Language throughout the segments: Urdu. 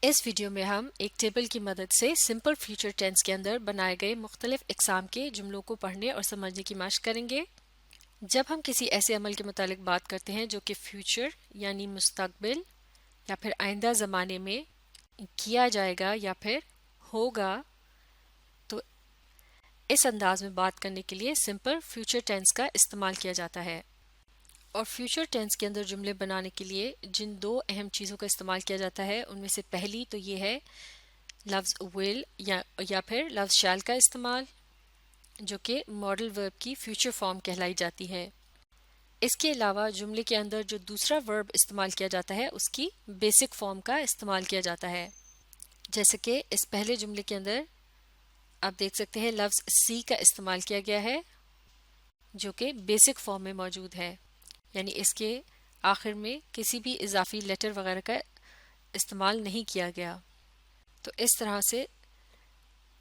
اس ویڈیو میں ہم ایک ٹیبل کی مدد سے سمپل فیوچر ٹینس کے اندر بنائے گئے مختلف اقسام کے جملوں کو پڑھنے اور سمجھنے کی مشق کریں گے۔ جب ہم کسی ایسے عمل کے متعلق بات کرتے ہیں جو کہ فیوچر یعنی مستقبل یا پھر آئندہ زمانے میں کیا جائے گا یا پھر ہوگا، تو اس انداز میں بات کرنے کے لیے سمپل فیوچر ٹینس کا استعمال کیا جاتا ہے۔ اور فیوچر ٹینس کے اندر جملے بنانے کے لیے جن دو اہم چیزوں کا استعمال کیا جاتا ہے ان میں سے پہلی تو یہ ہے لفظ will یا پھر لفظ shall کا استعمال، جو کہ ماڈل ورب کی فیوچر فارم کہلائی جاتی ہے۔ اس کے علاوہ جملے کے اندر جو دوسرا ورب استعمال کیا جاتا ہے اس کی بیسک فارم کا استعمال کیا جاتا ہے، جیسے کہ اس پہلے جملے کے اندر آپ دیکھ سکتے ہیں لفظ سی کا استعمال کیا گیا ہے جو کہ بیسک فارم میں موجود ہے، یعنی اس کے آخر میں کسی بھی اضافی لیٹر وغیرہ کا استعمال نہیں کیا گیا۔ تو اس طرح سے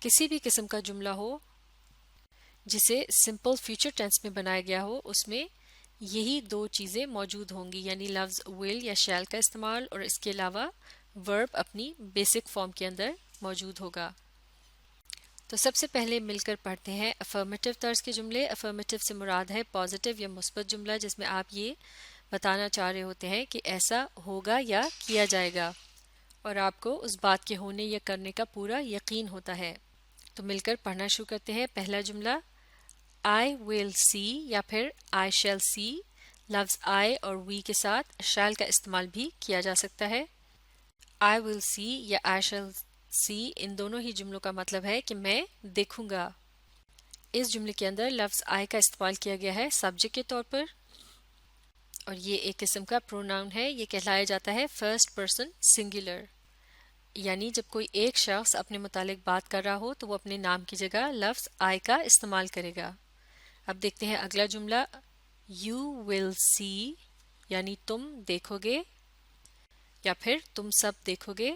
کسی بھی قسم کا جملہ ہو جسے سمپل فیوچر ٹینس میں بنایا گیا ہو اس میں یہی دو چیزیں موجود ہوں گی، یعنی لفظ will یا shall کا استعمال اور اس کے علاوہ ورب اپنی بیسک فارم کے اندر موجود ہوگا۔ تو سب سے پہلے مل کر پڑھتے ہیں افرمیٹو طرز کے جملے۔ افرمیٹو سے مراد ہے پازیٹیو یا مثبت جملہ جس میں آپ یہ بتانا چاہ رہے ہوتے ہیں کہ ایسا ہوگا یا کیا جائے گا اور آپ کو اس بات کے ہونے یا کرنے کا پورا یقین ہوتا ہے۔ تو مل کر پڑھنا شروع کرتے ہیں۔ پہلا جملہ I will see یا پھر I shall see، لفظ I اور we کے ساتھ shall کا استعمال بھی کیا جا سکتا ہے۔ I will see یا I shall see ان دونوں ہی جملوں کا مطلب ہے کہ میں دیکھوں گا۔ اس جملے کے اندر لفظ I کا استعمال کیا گیا ہے سبجیکٹ کے طور پر اور یہ ایک قسم کا پروناؤن ہے، یہ کہلایا جاتا ہے فرسٹ پرسن سنگولر، یعنی جب کوئی ایک شخص اپنے متعلق بات کر رہا ہو تو وہ اپنے نام کی جگہ لفظ I کا استعمال کرے گا۔ اب دیکھتے ہیں اگلا جملہ You will see یعنی تم دیکھو گے یا پھر تم سب دیکھو گے۔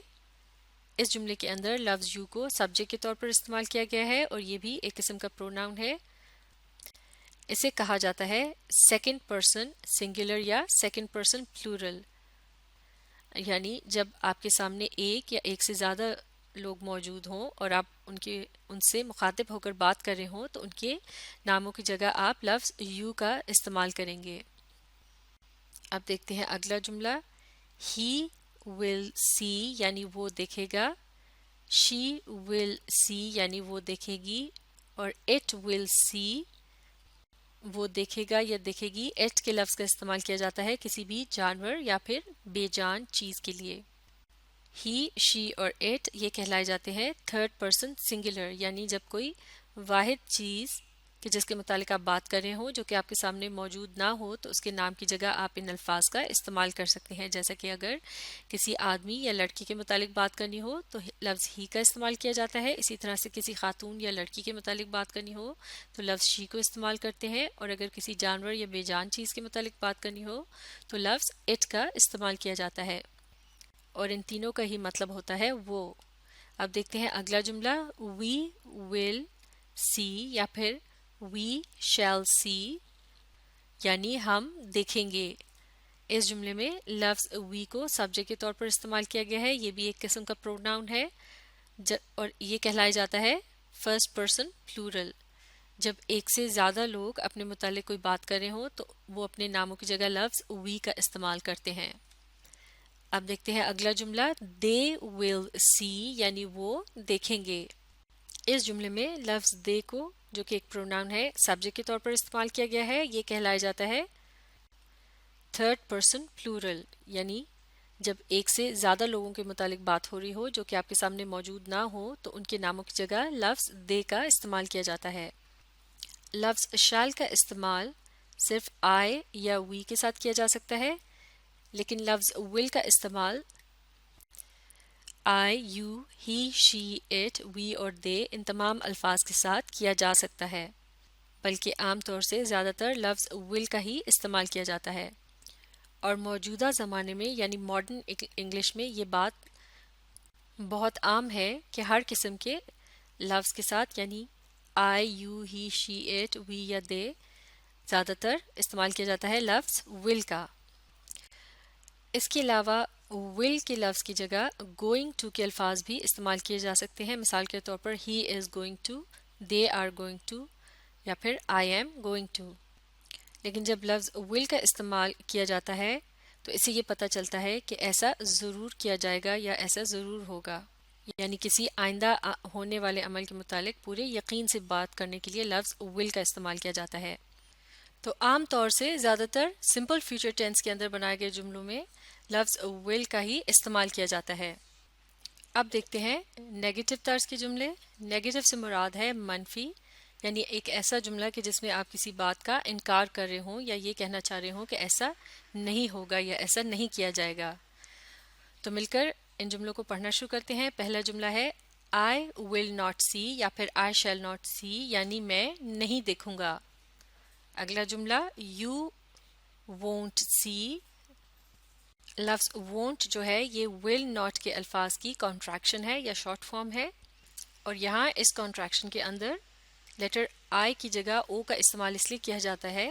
اس جملے کے اندر لفظ you کو سبجیکٹ کے طور پر استعمال کیا گیا ہے اور یہ بھی ایک قسم کا پروناؤن ہے۔ اسے کہا جاتا ہے سیکنڈ پرسن سنگولر یا سیکنڈ پرسن پلورل، یعنی جب آپ کے سامنے ایک یا ایک سے زیادہ لوگ موجود ہوں اور آپ ان سے مخاطب ہو کر بات کر رہے ہوں تو ان کے ناموں کی جگہ آپ لفظ you کا استعمال کریں گے۔ اب دیکھتے ہیں اگلا جملہ He will see یعنی وہ دیکھے گا، She will see یعنی وہ دیکھے گی اور It will see وہ دیکھے گا یا دیکھے گی۔ It کے لفظ کا استعمال کیا جاتا ہے کسی بھی جانور یا پھر بے جان چیز کے لیے۔ He, she اور it یہ کہلائے جاتے ہیں تھرڈ پرسن سنگولر، یعنی جب کوئی واحد چیز کہ جس کے متعلق آپ بات کر رہے ہوں جو کہ آپ کے سامنے موجود نہ ہو تو اس کے نام کی جگہ آپ ان الفاظ کا استعمال کر سکتے ہیں، جیسا کہ اگر کسی آدمی یا لڑکی کے متعلق بات کرنی ہو تو لفظ ہی کا استعمال کیا جاتا ہے، اسی طرح سے کسی خاتون یا لڑکی کے متعلق بات کرنی ہو تو لفظ شی کو استعمال کرتے ہیں، اور اگر کسی جانور یا بے جان چیز کے متعلق بات کرنی ہو تو لفظ اٹ کا استعمال کیا جاتا ہے، اور ان تینوں کا ہی مطلب ہوتا ہے وہ۔ اب دیکھتے ہیں اگلا جملہ We will see یا پھر We shall see یعنی ہم دیکھیں گے۔ اس جملے میں لفظ we کو سبجیکٹ کے طور پر استعمال کیا گیا ہے، یہ بھی ایک قسم کا پروناؤن ہے اور یہ کہلایا جاتا ہے فرسٹ پرسن پلورل۔ جب ایک سے زیادہ لوگ اپنے متعلق کوئی بات کر رہے ہوں تو وہ اپنے ناموں کی جگہ لفظ we کا استعمال کرتے ہیں۔ اب دیکھتے ہیں اگلا جملہ They will see یعنی وہ دیکھیں گے۔ اس جملے میں لفظ they کو جو کہ ایک پروناؤن ہے سبجیکٹ کے طور پر استعمال کیا گیا ہے، یہ کہلایا جاتا ہے تھرڈ پرسن پلورل، یعنی جب ایک سے زیادہ لوگوں کے متعلق بات ہو رہی ہو جو کہ آپ کے سامنے موجود نہ ہو تو ان کے ناموں کی جگہ لفظ they کا استعمال کیا جاتا ہے۔ لفظ shall کا استعمال صرف I یا we کے ساتھ کیا جا سکتا ہے، لیکن لفظ will کا استعمال I, you, he, she, it, we اور they ان تمام الفاظ کے ساتھ کیا جا سکتا ہے، بلکہ عام طور سے زیادہ تر لفظ will کا ہی استعمال کیا جاتا ہے، اور موجودہ زمانے میں یعنی ماڈرن انگلش میں یہ بات بہت عام ہے کہ ہر قسم کے لفظ کے ساتھ یعنی I, you, he, she, it, we یا they زیادہ تر استعمال کیا جاتا ہے لفظ will کا۔ اس کے علاوہ will کے لفظ کی جگہ going to کے الفاظ بھی استعمال کیے جا سکتے ہیں. مثال کے طور پر he is going to, they are going to یا پھر I am going to. لیکن جب لفظ will کا استعمال کیا جاتا ہے تو اسے یہ پتہ چلتا ہے کہ ایسا ضرور کیا جائے گا یا ایسا ضرور ہوگا، یعنی کسی آئندہ ہونے والے عمل کے متعلق پورے یقین سے بات کرنے کے لیے لفظ will کا استعمال کیا جاتا ہے. تو عام طور سے زیادہ تر سمپل فیوچر ٹینس کے اندر بنائے گئے جملوں میں لفظ will کا ہی استعمال کیا جاتا ہے. اب دیکھتے ہیں نیگیٹو طرز کے جملے. نیگیٹو سے مراد ہے منفی، یعنی ایک ایسا جملہ کہ جس میں آپ کسی بات کا انکار کر رہے ہوں یا یہ کہنا چاہ رہے ہوں کہ ایسا نہیں ہوگا یا ایسا نہیں کیا جائے گا. تو مل کر ان جملوں کو پڑھنا شروع کرتے ہیں. پہلا جملہ ہے I will not see یا پھر I shall not see، یعنی میں نہیں دیکھوں گا. اگلا جملہ you won't see. لفظ won't جو ہے یہ will not کے الفاظ کی کانٹریکشن ہے یا شارٹ فارم ہے، اور یہاں اس کانٹریکشن کے اندر لیٹر I کی جگہ O کا استعمال اس لیے کیا جاتا ہے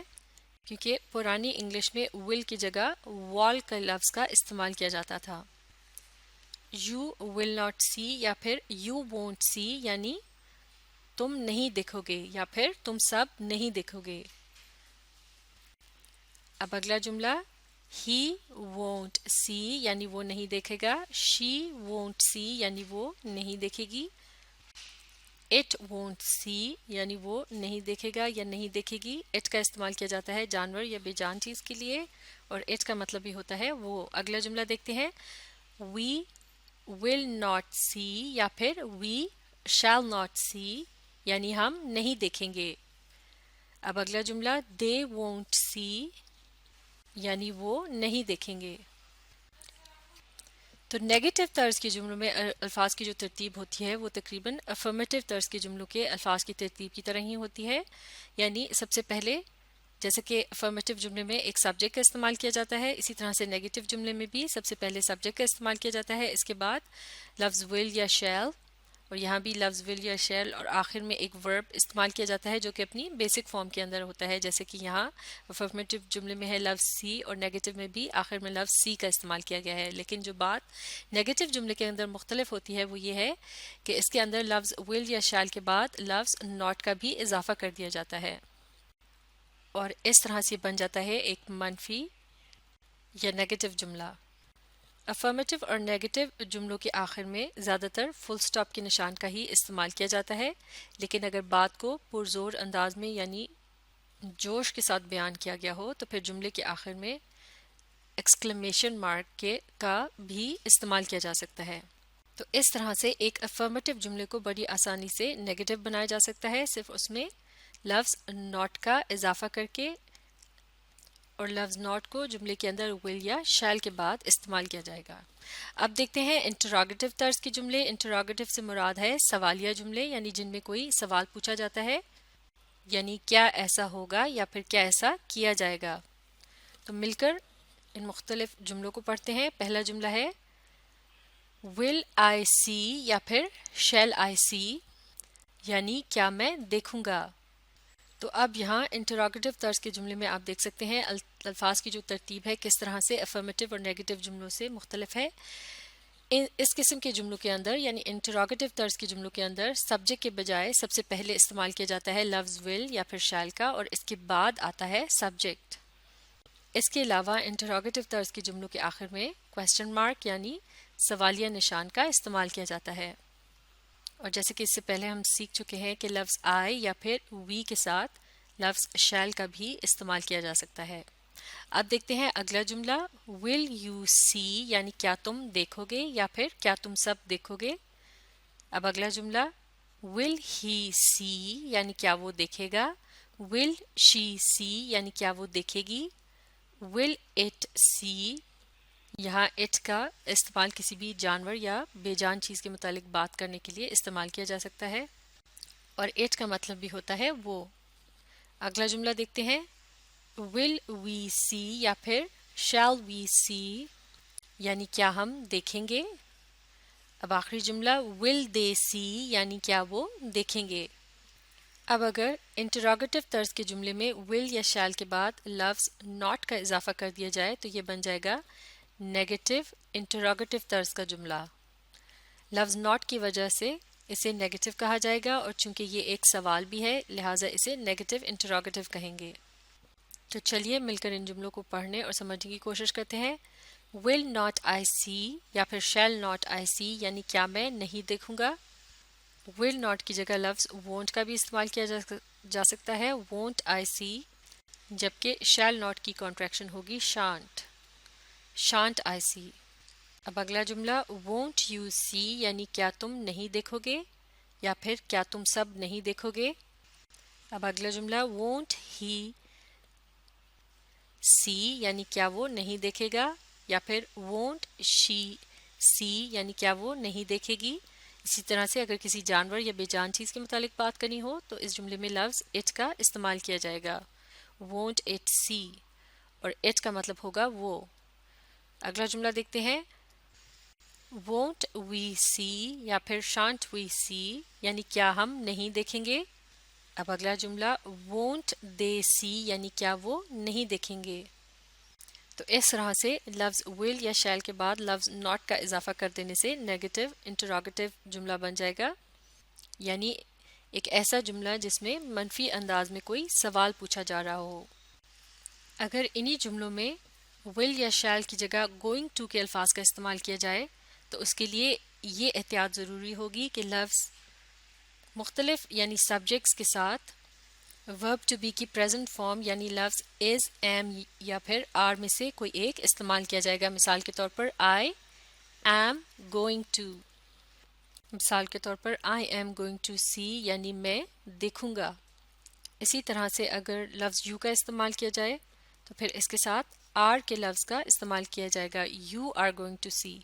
کیونکہ پرانی انگلش میں will کی جگہ wall کا لفظ کا استعمال کیا جاتا تھا. You will not see یا پھر you won't see یعنی تم نہیں دیکھو گے یا پھر تم سب نہیں دیکھو گے. اب اگلا جملہ he won't see یعنی وہ نہیں دیکھے گا. she won't see یعنی وہ نہیں دیکھے گی. it won't see یعنی وہ نہیں دیکھے گا یا نہیں دیکھے گی. it کا استعمال کیا جاتا ہے جانور یا بے جان چیز کے لیے، اور it کا مطلب بھی ہوتا ہے وہ. اگلا جملہ دیکھتے ہیں we will not see یا پھر we shall not see یعنی ہم نہیں دیکھیں گے. اب اگلا جملہ they won't see یعنی وہ نہیں دیکھیں گے. تو نیگیٹو طرز کے جملوں میں الفاظ کی جو ترتیب ہوتی ہے وہ تقریباً افرمیٹو طرز کے جملوں کے الفاظ کی ترتیب کی طرح ہی ہوتی ہے. یعنی سب سے پہلے جیسے کہ افرمیٹو جملے میں ایک سبجیکٹ کا استعمال کیا جاتا ہے، اسی طرح سے نیگیٹو جملے میں بھی سب سے پہلے سبجیکٹ کا استعمال کیا جاتا ہے، اس کے بعد لفظ will یا shall، اور یہاں بھی لفظ will یا shall، اور آخر میں ایک ورب استعمال کیا جاتا ہے جو کہ اپنی بیسک فارم کے اندر ہوتا ہے. جیسے کہ یہاں افرمیٹو جملے میں ہے لفظ سی، اور نیگیٹو میں بھی آخر میں لفظ سی کا استعمال کیا گیا ہے. لیکن جو بات نیگیٹو جملے کے اندر مختلف ہوتی ہے وہ یہ ہے کہ اس کے اندر لفظ will یا shall کے بعد لفظ not کا بھی اضافہ کر دیا جاتا ہے، اور اس طرح سے بن جاتا ہے ایک منفی یا نیگیٹو جملہ. افرمیٹو اور نیگیٹو جملوں کے آخر میں زیادہ تر فل سٹاپ کے نشان کا ہی استعمال کیا جاتا ہے، لیکن اگر بات کو پرزور انداز میں یعنی جوش کے ساتھ بیان کیا گیا ہو تو پھر جملے کے آخر میں ایکسکلیمیشن مارک کا بھی استعمال کیا جا سکتا ہے. تو اس طرح سے ایک افرمیٹو جملے کو بڑی آسانی سے نیگیٹو بنایا جا سکتا ہے، صرف اس میں لفظ not کا اضافہ کر کے، اور لفظ not کو جملے کے اندر will یا shall کے بعد استعمال کیا جائے گا. اب دیکھتے ہیں انٹراگیٹو طرز کے جملے. انٹراگیٹو سے مراد ہے سوالیہ جملے، یعنی جن میں کوئی سوال پوچھا جاتا ہے، یعنی کیا ایسا ہوگا یا پھر کیا ایسا کیا جائے گا. تو مل کر ان مختلف جملوں کو پڑھتے ہیں. پہلا جملہ ہے will I see یا پھر shall I see یعنی کیا میں دیکھوں گا. تو اب یہاں انٹراگیٹو طرز کے جملے میں آپ دیکھ سکتے ہیں الفاظ کی جو ترتیب ہے کس طرح سے افرمیٹو اور نیگیٹو جملوں سے مختلف ہے. اس قسم کے جملوں کے اندر یعنی انٹراگیٹو طرز کے جملوں کے اندر سبجیکٹ کے بجائے سب سے پہلے استعمال کیا جاتا ہے لفظ will یا پھر shall کا، اور اس کے بعد آتا ہے سبجیکٹ. اس کے علاوہ انٹراگیٹو طرز کے جملوں کے آخر میں کوسچن مارک یعنی سوالیہ نشان کا استعمال کیا جاتا ہے. اور جیسے کہ اس سے پہلے ہم سیکھ چکے ہیں کہ لفظ I یا پھر we کے ساتھ لفظ shall کا بھی استعمال کیا جا سکتا ہے. اب دیکھتے ہیں اگلا جملہ will you see یعنی کیا تم دیکھو گے یا پھر کیا تم سب دیکھو گے. اب اگلا جملہ will he see یعنی کیا وہ دیکھے گا. will she see یعنی کیا وہ دیکھے گی. will it see یہاں it کا استعمال کسی بھی جانور یا بے جان چیز کے متعلق بات کرنے کے لیے استعمال کیا جا سکتا ہے، اور it کا مطلب بھی ہوتا ہے وہ. اگلا جملہ دیکھتے ہیں will we see یا پھر shall we see یعنی کیا ہم دیکھیں گے. اب آخری جملہ will they see یعنی کیا وہ دیکھیں گے. اب اگر انٹراگیٹو طرز کے جملے میں will یا shall کے بعد لفظ not کا اضافہ کر دیا جائے تو یہ بن جائے گا نیگیٹو انٹروگیٹو طرز کا جملہ. لفظ ناٹ کی وجہ سے اسے نیگیٹو کہا جائے گا، اور چونکہ یہ ایک سوال بھی ہے لہٰذا اسے نیگیٹو انٹروگیٹو کہیں گے. تو چلیے مل کر ان جملوں کو پڑھنے اور سمجھنے کی کوشش کرتے ہیں. ول ناٹ آئی سی یا پھر شیل ناٹ آئی سی یعنی کیا میں نہیں دیکھوں گا. ول ناٹ کی جگہ لفظ وونٹ کا بھی استعمال کیا جا سکتا ہے، وونٹ آئی سی، جبکہ شیل ناٹ کی کانٹریکشن ہوگی شانٹ، شانٹ آئی سی. اب اگلا جملہ وونٹ یو سی یعنی کیا تم نہیں دیکھو گے یا پھر کیا تم سب نہیں دیکھو گے. اب اگلا جملہ وونٹ ہی سی یعنی کیا وہ نہیں دیکھے گا، یا پھر وونٹ شی سی یعنی کیا وہ نہیں دیکھے گی. اسی طرح سے اگر کسی جانور یا بے جان چیز کے متعلق بات کرنی ہو تو اس جملے میں لفظ اٹ کا استعمال کیا جائے گا، وونٹ اٹ سی، اور اٹ کا مطلب ہوگا وہ. اگلا جملہ دیکھتے ہیں. وونٹ وی سی یا پھر شانٹ وی سی یعنی کیا ہم نہیں دیکھیں گے. اب اگلا جملہ وونٹ دے سی یعنی کیا وہ نہیں دیکھیں گے. تو اس طرح سے لفظ ول یا شیل کے بعد لفظ ناٹ کا اضافہ کر دینے سے نیگیٹو انٹروگیٹو جملہ بن جائے گا، یعنی ایک ایسا جملہ جس میں منفی انداز میں کوئی سوال پوچھا جا رہا ہو. اگر انہی جملوں میں ول یا شیل کی جگہ گوئنگ ٹو کے الفاظ کا استعمال کیا جائے تو اس کے لیے یہ احتیاط ضروری ہوگی کہ لفظ مختلف یعنی سبجیکٹس کے ساتھ ورب ٹو بی کی پریزنٹ فارم یعنی لفظ از، ایم یا پھر آر میں سے کوئی ایک استعمال کیا جائے گا. مثال کے طور پر آئی ایم گوئنگ ٹو، مثال کے طور پر I am going to see یعنی میں دیکھوں گا. اسی طرح سے اگر لفظ یو کا استعمال کیا جائے تو پھر اس کے ساتھ آر کے لفظ کا استعمال کیا جائے گا، you are going to see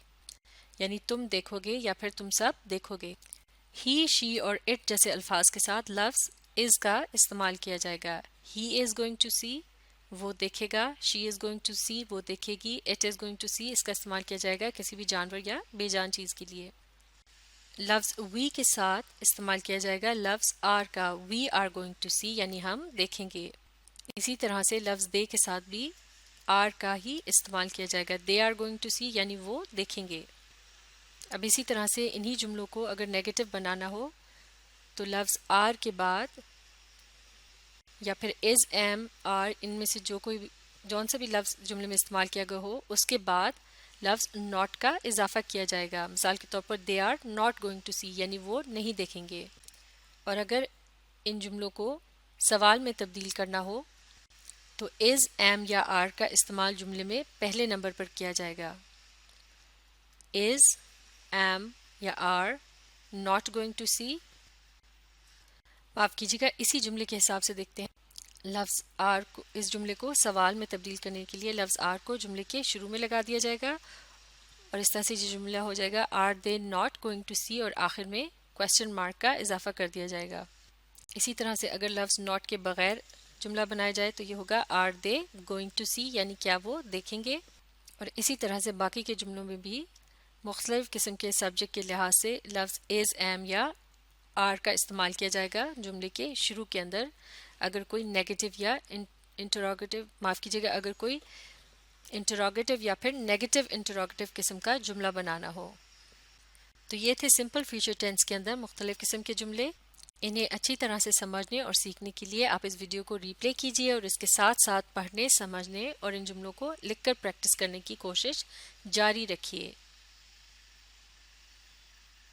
یعنی تم دیکھو گے یا پھر تم سب دیکھو گے. ہی شی اور اٹ جیسے الفاظ کے ساتھ لفظ از کا استعمال کیا جائے گا. ہی از گوئنگ ٹو سی، وہ دیکھے گا، شی از گوئنگ ٹو سی، وہ دیکھے گی، اٹ از گوئنگ ٹو سی اس کا استعمال کیا جائے گا کسی بھی جانور یا بے جان چیز کے لیے. لفظ وی کے ساتھ استعمال کیا جائے گا لفظ آر کا، we are going to see یعنی ہم دیکھیں گے. اسی طرح سے لفظ دے کے ساتھ بھی آر کا ہی استعمال کیا جائے گا، they are going to see یعنی وہ دیکھیں گے. اب اسی طرح سے انہی جملوں کو اگر نیگیٹو بنانا ہو تو لفظ آر کے بعد یا پھر از، ایم، آر ان میں سے جون سے بھی لفظ جملے میں استعمال کیا گیا ہو اس کے بعد لفظ ناٹ کا اضافہ کیا جائے گا. مثال کے طور پر they are not going to see یعنی وہ نہیں دیکھیں گے. اور اگر ان جملوں کو سوال میں تبدیل کرنا ہو تو از، ایم یا آر کا استعمال جملے میں پہلے نمبر پر کیا جائے گا. از، ایم یا آر ناٹ گوئنگ ٹو سی. معاف کیجیے گا، اسی جملے کے حساب سے دیکھتے ہیں. لفظ آر کو، اس جملے کو سوال میں تبدیل کرنے کے لیے لفظ آر کو جملے کے شروع میں لگا دیا جائے گا اور اس طرح سے یہ جملہ ہو جائے گا are they not going to see, اور آخر میں کویسچن مارک کا اضافہ کر دیا جائے گا. اسی طرح سے اگر لفظ ناٹ کے بغیر جملہ بنایا جائے تو یہ ہوگا are they going to see یعنی کیا وہ دیکھیں گے. اور اسی طرح سے باقی کے جملوں میں بھی مختلف قسم کے سبجیکٹ کے لحاظ سے لفظ از، ایم یا آر کا استعمال کیا جائے گا جملے کے شروع کے اندر اگر کوئی نیگیٹو یا انٹروگیٹو، معاف کیجیے گا، اگر کوئی انٹروگیٹو یا پھر نیگیٹو انٹروگیٹو قسم کا جملہ بنانا ہو. تو یہ تھے سمپل فیوچر ٹینس کے اندر مختلف قسم کے جملے. انہیں اچھی طرح سے سمجھنے اور سیکھنے کے لیے آپ اس ویڈیو کو ری پلے کیجیے اور اس کے ساتھ ساتھ پڑھنے، سمجھنے اور ان جملوں کو لکھ کر پریکٹس کرنے کی کوشش جاری رکھیے.